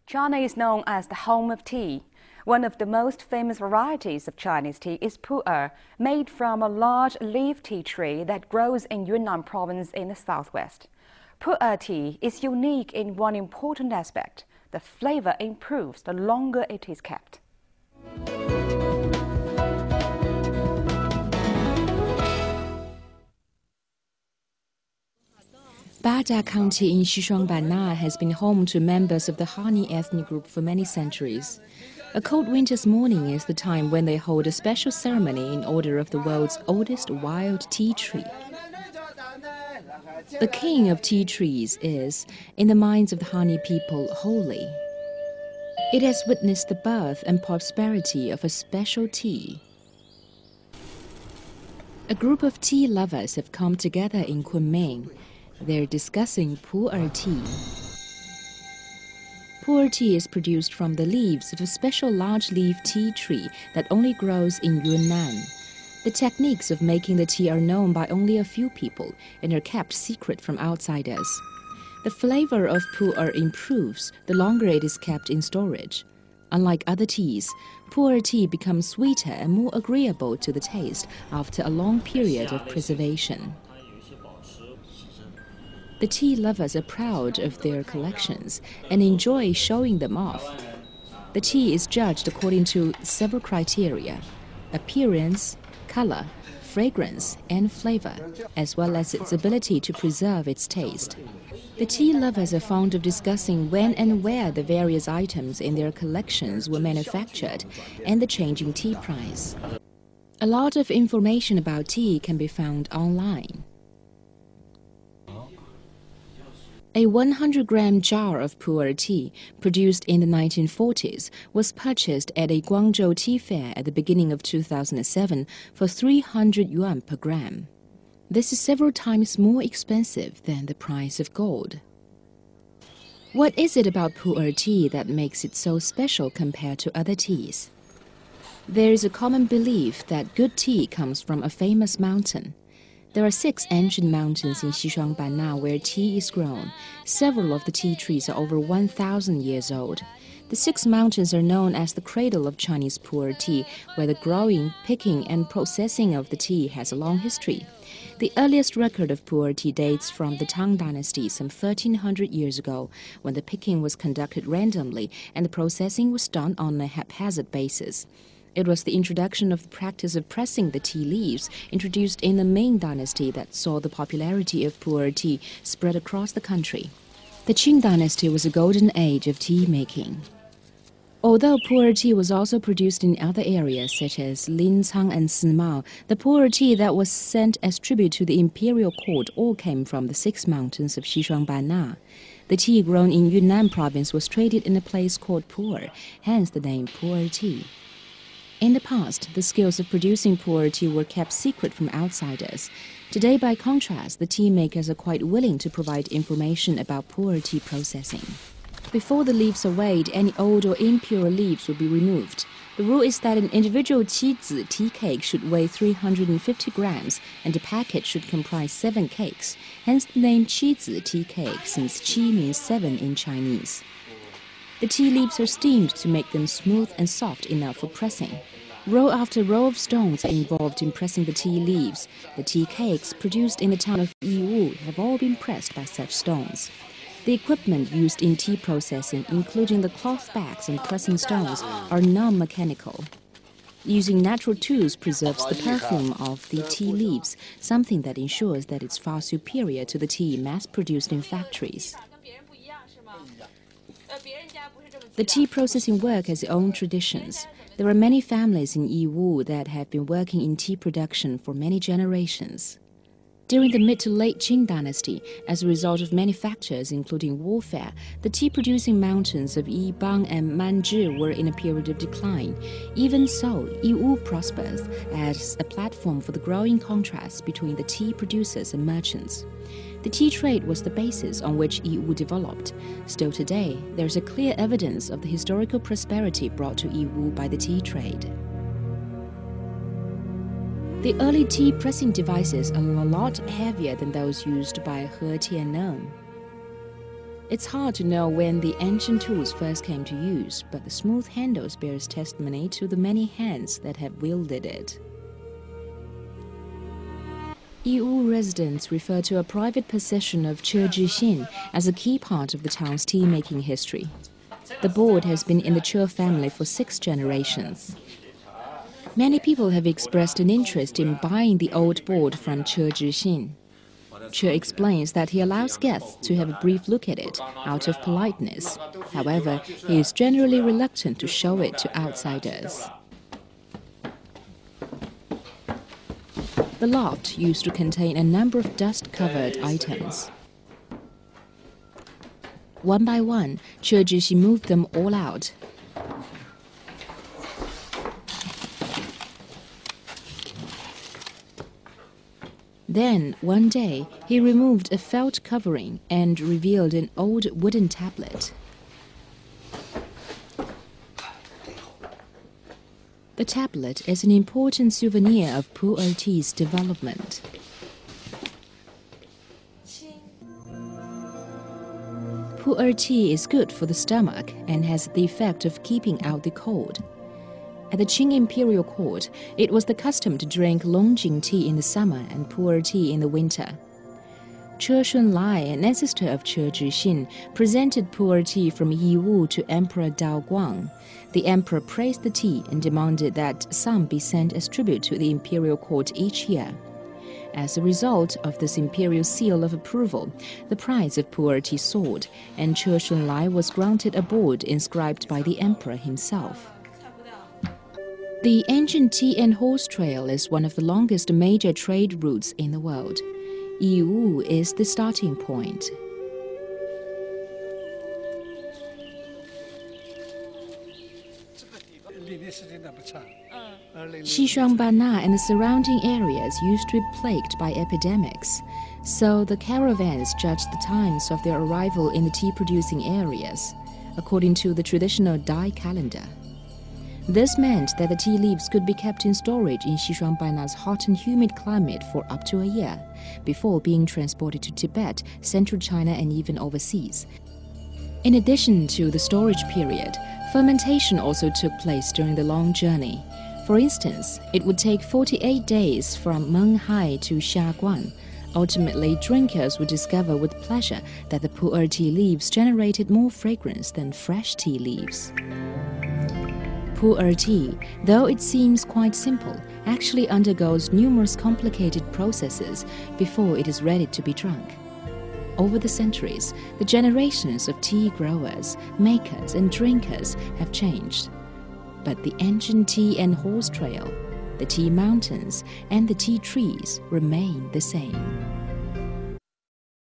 China is known as the home of tea. One of the most famous varieties of Chinese tea is Pu'er, made from a large leaf tea tree that grows in Yunnan province in the southwest. Pu'er tea is unique in one important aspect. The flavor improves the longer it is kept. 八家 County in Xishuangbanna has been home to members of the Han ethnic group for many centuries. A cold winter's morning is the time when they hold a special ceremony in honor of the world's oldest wild tea tree. The king of tea trees is, in the minds of the Han people, holy. It has witnessed the birth and prosperity of a special tea. A group of tea lovers have come together in Kunming. They're discussing Pu'er tea. Pu'er tea is produced from the leaves of a special large leaf tea tree that only grows in Yunnan. The techniques of making the tea are known by only a few people and are kept secret from outsiders. The flavor of Pu'er improves the longer it is kept in storage. Unlike other teas, Pu'er tea becomes sweeter and more agreeable to the taste after a long period of preservation. The tea lovers are proud of their collections and enjoy showing them off. The tea is judged according to several criteria: appearance, color, fragrance, and flavor, as well as its ability to preserve its taste. The tea lovers are fond of discussing when and where the various items in their collections were manufactured and the changing tea price. A lot of information about tea can be found online. A 100-gram jar of Pu'er tea, produced in the 1940s, was purchased at a Guangzhou tea fair at the beginning of 2007 for 300 yuan per gram. This is several times more expensive than the price of gold. What is it about Pu'er tea that makes it so special compared to other teas? There is a common belief that good tea comes from a famous mountain. There are 6 ancient mountains in Xishuangbanna where tea is grown. Several of the tea trees are over 1,000 years old. The 6 mountains are known as the cradle of Chinese Pu'er tea, where the growing, picking, and processing of the tea has a long history. The earliest record of Pu'er tea dates from the Tang Dynasty some 1,300 years ago, when the picking was conducted randomly and the processing was done on a haphazard basis. It was the introduction of the practice of pressing the tea leaves, introduced in the Ming Dynasty, that saw the popularity of Pu'er tea spread across the country. The Qing Dynasty was a golden age of tea making. Although Pu'er tea was also produced in other areas such as Lincang and Simao, the Pu'er tea that was sent as tribute to the imperial court all came from the 6 mountains of Xishuangbanna. The tea grown in Yunnan province was traded in a place called Pu'er, hence the name Pu'er tea. In the past, the skills of producing Pu'er tea were kept secret from outsiders. Today, by contrast, the tea makers are quite willing to provide information about Pu'er tea processing. Before the leaves are weighed, any old or impure leaves will be removed. The rule is that an individual qizhi tea cake should weigh 350 grams and a packet should comprise 7 cakes, hence the name qizhi tea cake, since qi means 7 in Chinese. The tea leaves are steamed to make them smooth and soft enough for pressing. Row after row of stones are involved in pressing the tea leaves. The tea cakes produced in the town of Yiwu have all been pressed by such stones. The equipment used in tea processing, including the cloth bags and pressing stones, are non-mechanical. Using natural tools preserves the perfume of the tea leaves, something that ensures that it's far superior to the tea mass-produced in factories. The tea processing work has its own traditions. There are many families in Yiwu that have been working in tea production for many generations. During the mid to late Qing Dynasty, as a result of many factors including warfare, the tea-producing mountains of Yibang and Manzhi were in a period of decline. Even so, Yiwu prospers as a platform for the growing contrast between the tea producers and merchants. The tea trade was the basis on which Yiwu developed. Still today, there is a clear evidence of the historical prosperity brought to Yiwu by the tea trade. The early tea pressing devices are a lot heavier than those used by He Tianneng. It's hard to know when the ancient tools first came to use, but the smooth handles bears testimony to the many hands that have wielded it. Yiwu residents refer to a private possession of Chejixin as a key part of the town's tea-making history. The board has been in the Che family for 6 generations. Many people have expressed an interest in buying the old board from Chejixin. Che explains that he allows guests to have a brief look at it out of politeness. However, he is generally reluctant to show it to outsiders. The loft used to contain a number of dust-covered items. One by one, Chejixin moved them all out. Then, one day, he removed a felt covering and revealed an old wooden tablet. The tablet is an important souvenir of Pu'er tea's development. Pu'er tea is good for the stomach and has the effect of keeping out the cold. At the Qing imperial court, it was the custom to drink Longjing tea in the summer and Pu'er tea in the winter. Che Shunlai, an ancestor of Chejixin, presented Pu'er tea from Yiwu to Emperor Daoguang. The emperor praised the tea and demanded that some be sent as tribute to the imperial court each year. As a result of this imperial seal of approval, the price of Pu'er tea soared, and Che Shunlai was granted a board inscribed by the emperor himself. The ancient tea and horse trail is one of the longest major trade routes in the world. Yiwu is the starting point. Xishuangbanna and the surrounding areas used to be plagued by epidemics, so the caravans judged the times of their arrival in the tea-producing areas, according to the traditional Dai calendar. This meant that the tea leaves could be kept in storage in Xishuangbanna's hot and humid climate for up to a year, before being transported to Tibet, central China, and even overseas. In addition to the storage period, fermentation also took place during the long journey. For instance, it would take 48 days from Menghai to Xiaguan. Ultimately, drinkers would discover with pleasure that the Pu'er tea leaves generated more fragrance than fresh tea leaves. Pu'er tea, though it seems quite simple, actually undergoes numerous complicated processes before it is ready to be drunk. Over the centuries, the generations of tea growers, makers, and drinkers have changed. But the ancient tea and horse trail, the tea mountains, and the tea trees remain the same.